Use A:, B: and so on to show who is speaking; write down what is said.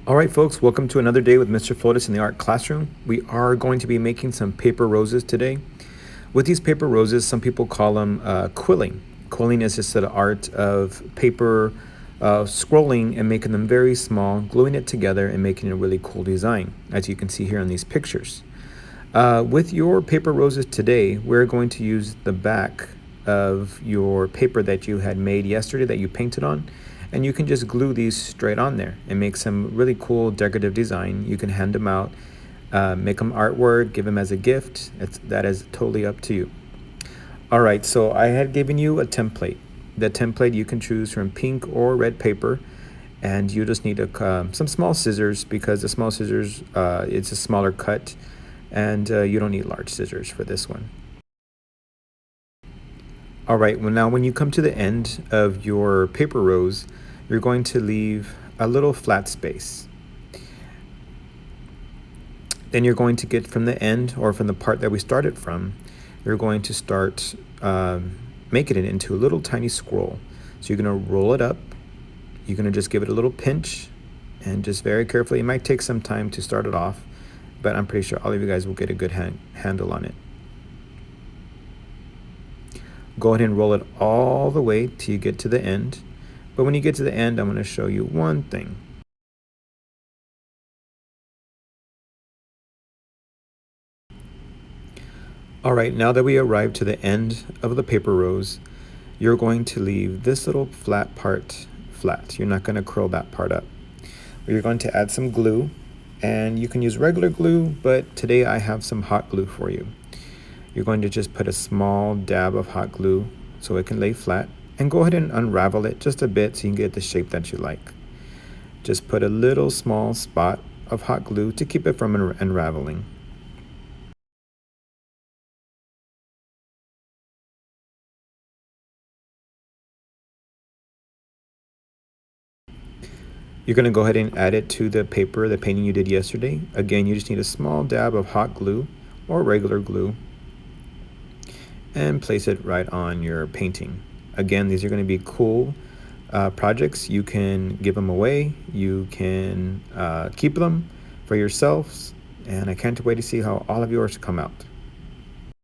A: All right, folks, welcome to another day with Mr. Flotus in the art classroom. We are going to be making some paper roses today. With these paper roses, some people call them quilling. Quilling is just the art of paper scrolling and making them very small, gluing it together and making a really cool design, as you can see here in these pictures. With your paper roses today, we're going to use the back of your paper that you had made yesterday that you painted on, and you can just glue these straight on there and make some really cool decorative design. You can hand them out, make them artwork, give them as a gift. That is totally up to you. All right, so I had given you a template. The template you can choose from pink or red paper, and you just need some small scissors because the small scissors, it's a smaller cut, and you don't need large scissors for this one. All right, well now when you come to the end of your paper rose, you're going to leave a little flat space. Then you're going to get from the end, or from the part that we started from, you're going to start making it into a little tiny scroll. So you're going to roll it up. You're going to just give it a little pinch, and just very carefully. It might take some time to start it off, but I'm pretty sure all of you guys will get a good handle on it. Go ahead and roll it all the way till you get to the end. But when you get to the end, I'm going to show you one thing. All right, now that we arrived to the end of the paper rose, you're going to leave this little flat part flat. You're not going to curl that part up. You're going to add some glue, and you can use regular glue, but today I have some hot glue for you. You're going to just put a small dab of hot glue so it can lay flat, and go ahead and unravel it just a bit so you can get the shape that you like. Just put a little small spot of hot glue to keep it from unraveling. You're going to go ahead and add it to the paper, the painting you did yesterday. Again, you just need a small dab of hot glue or regular glue and place it right on your painting. Again, these are going to be cool projects. You can give them away. You can keep them for yourselves. And I can't wait to see how all of yours come out.